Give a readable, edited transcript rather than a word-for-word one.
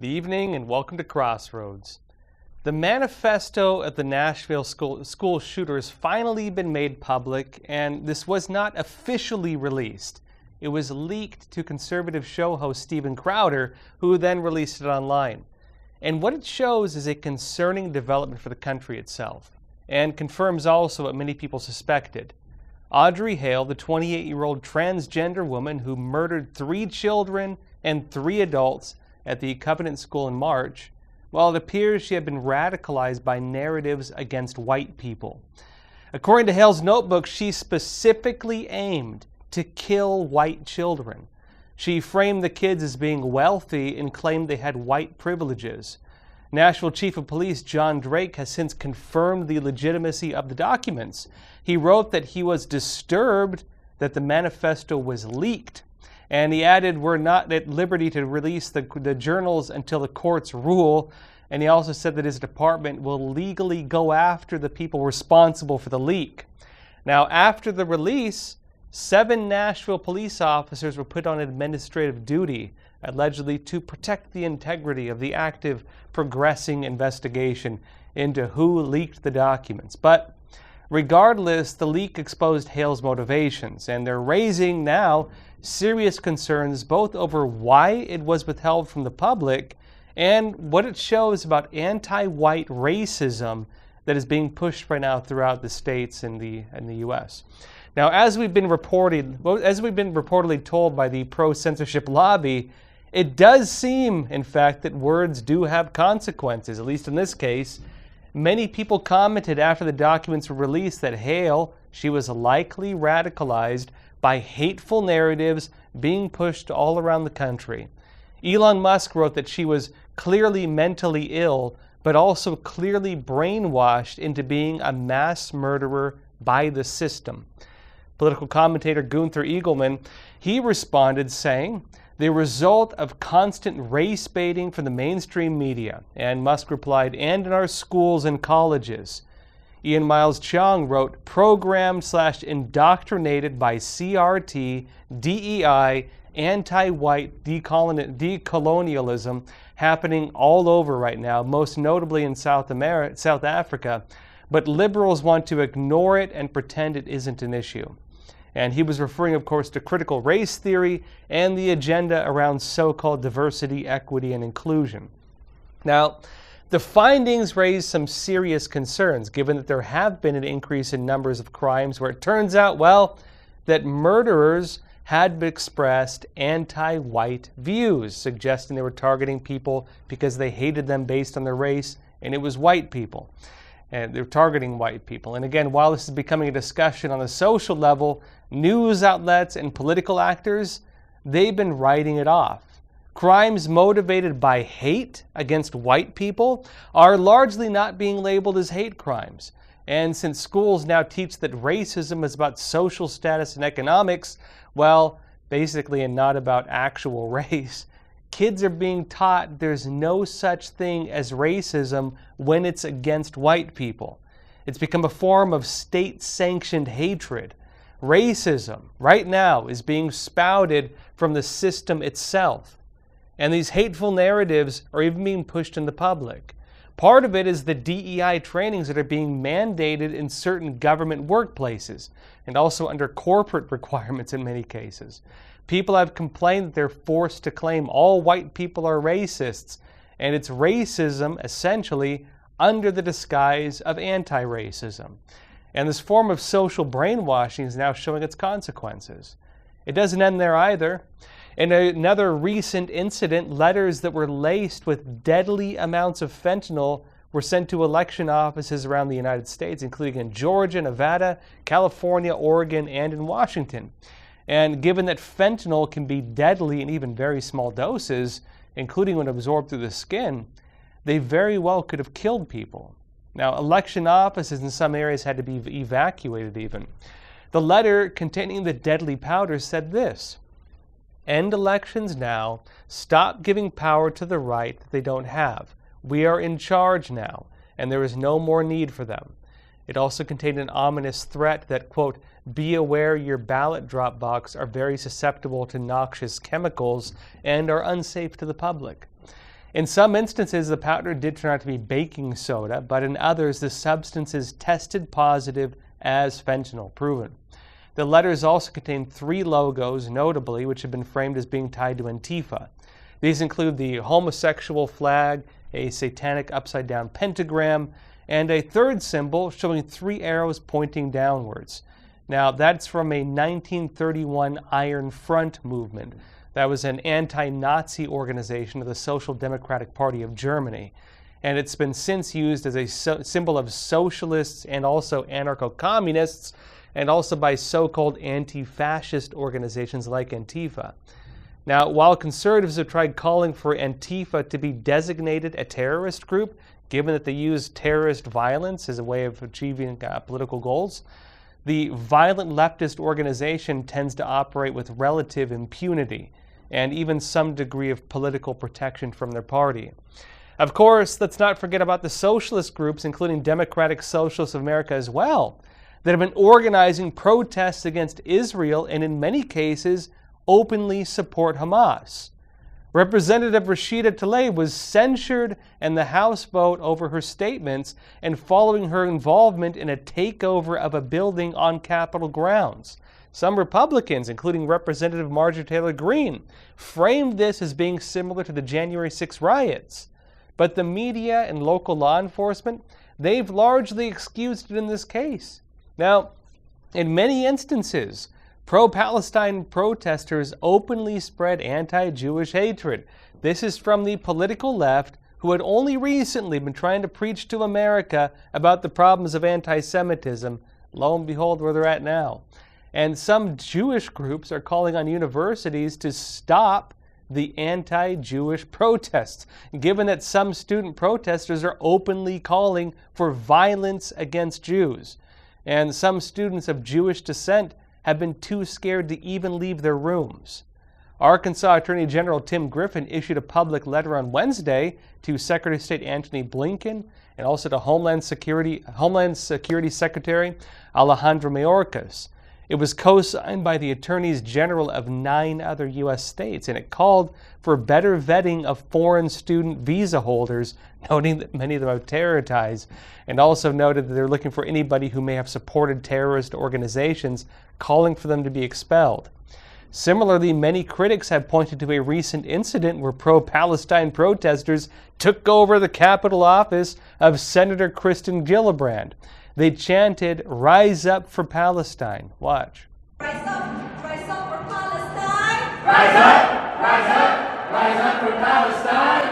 Good evening and welcome to Crossroads. The manifesto of the Nashville school shooters finally been made public, and this was not officially released. It was leaked to conservative show host Steven Crowder, who then released it online. And what it shows is a concerning development for the country itself, and confirms also what many people suspected. Audrey Hale, the 28-year-old transgender woman who murdered 3 children and 3 adults at the Covenant School in March, well, it appears she had been radicalized by narratives against white people. According to Hale's notebook, she specifically aimed to kill white children. She framed the kids as being wealthy and claimed they had white privileges. Nashville Chief of Police John Drake has since confirmed the legitimacy of the documents. He wrote that he was disturbed that the manifesto was leaked, and he added, "We're not at liberty to release the journals until the courts rule." And he also said that his department will legally go after the people responsible for the leak. Now, after the release, 7 Nashville police officers were put on administrative duty, allegedly to protect the integrity of the active, progressing investigation into who leaked the documents. But regardless, the leak exposed Hale's motivations, and they're raising now serious concerns both over why it was withheld from the public and what it shows about anti-white racism that is being pushed right now throughout the states in the U.S. Now, as we've been reportedly told by the pro-censorship lobby, it does seem, in fact, that words do have consequences, at least in this case. Many people commented after the documents were released that Hale, she was likely radicalized by hateful narratives being pushed all around the country. Elon Musk wrote that she was clearly mentally ill, but also clearly brainwashed into being a mass murderer by the system. Political commentator Gunther Eagleman, he responded saying, "The result of constant race baiting from the mainstream media." And Musk replied, "And in our schools and colleges." Ian Miles Cheong wrote, "Programmed/indoctrinated by CRT, DEI, anti-white decolonialism happening all over right now, most notably in South Africa, but liberals want to ignore it and pretend it isn't an issue." And he was referring, of course, to critical race theory and the agenda around so-called diversity, equity, and inclusion. Now, the findings raise some serious concerns, given that there have been an increase in numbers of crimes where it turns out, well, that murderers had expressed anti-white views, suggesting they were targeting people because they hated them based on their race, and it was white people. And they're targeting white people. And again, while this is becoming a discussion on the social level, news outlets and political actors, they've been writing it off. Crimes motivated by hate against white people are largely not being labeled as hate crimes. And since schools now teach that racism is about social status and economics, well, basically, and not about actual race, kids are being taught there's no such thing as racism when it's against white people. It's become a form of state-sanctioned hatred. Racism, right now, is being spouted from the system itself. And these hateful narratives are even being pushed in the public. Part of it is the DEI trainings that are being mandated in certain government workplaces, and also under corporate requirements in many cases. People have complained that they're forced to claim all white people are racists, and it's racism, essentially, under the disguise of anti-racism. And this form of social brainwashing is now showing its consequences. It doesn't end there either. In another recent incident, letters that were laced with deadly amounts of fentanyl were sent to election offices around the United States, including in Georgia, Nevada, California, Oregon, and in Washington. And given that fentanyl can be deadly in even very small doses, including when absorbed through the skin, they very well could have killed people. Now, election offices in some areas had to be evacuated even. The letter containing the deadly powder said this: "End elections now. Stop giving power to the right that they don't have. We are in charge now, and there is no more need for them." It also contained an ominous threat that, quote, "Be aware your ballot drop box are very susceptible to noxious chemicals and are unsafe to the public." In some instances, the powder did turn out to be baking soda, but in others, the substances tested positive as fentanyl proven. The letters also contained 3 logos, notably, which have been framed as being tied to Antifa. These include the homosexual flag, a satanic upside-down pentagram, and a third symbol showing 3 arrows pointing downwards. Now, that's from a 1931 Iron Front movement. That was an anti-Nazi organization of the Social Democratic Party of Germany. And it's been since used as a symbol of socialists and also anarcho-communists, and also by so-called anti-fascist organizations like Antifa. Now, while conservatives have tried calling for Antifa to be designated a terrorist group, given that they use terrorist violence as a way of achieving political goals, the violent leftist organization tends to operate with relative impunity and even some degree of political protection from their party. Of course, let's not forget about the socialist groups, including Democratic Socialists of America as well, that have been organizing protests against Israel and in many cases openly support Hamas. Representative Rashida Tlaib was censured in the House vote over her statements and following her involvement in a takeover of a building on Capitol grounds. Some Republicans, including Representative Marjorie Taylor Greene, framed this as being similar to the January 6 riots. But the media and local law enforcement, they've largely excused it in this case. Now, in many instances, pro-Palestine protesters openly spread anti-Jewish hatred. This is from the political left, who had only recently been trying to preach to America about the problems of anti-Semitism. Lo and behold, where they're at now. And some Jewish groups are calling on universities to stop the anti-Jewish protests, given that some student protesters are openly calling for violence against Jews. And some students of Jewish descent have been too scared to even leave their rooms. Arkansas Attorney General Tim Griffin issued a public letter on Wednesday to Secretary of State Antony Blinken and also to Homeland Security Secretary Alejandro Mayorkas. It was co-signed by the attorneys general of 9 other U.S. states, and it called for better vetting of foreign student visa holders, noting that many of them have terror ties, and also noted that they're looking for anybody who may have supported terrorist organizations, calling for them to be expelled. Similarly, many critics have pointed to a recent incident where pro-Palestine protesters took over the Capitol office of Senator Kristen Gillibrand. They chanted, "Rise up for Palestine." Watch. Rise up for Palestine! Rise up for Palestine!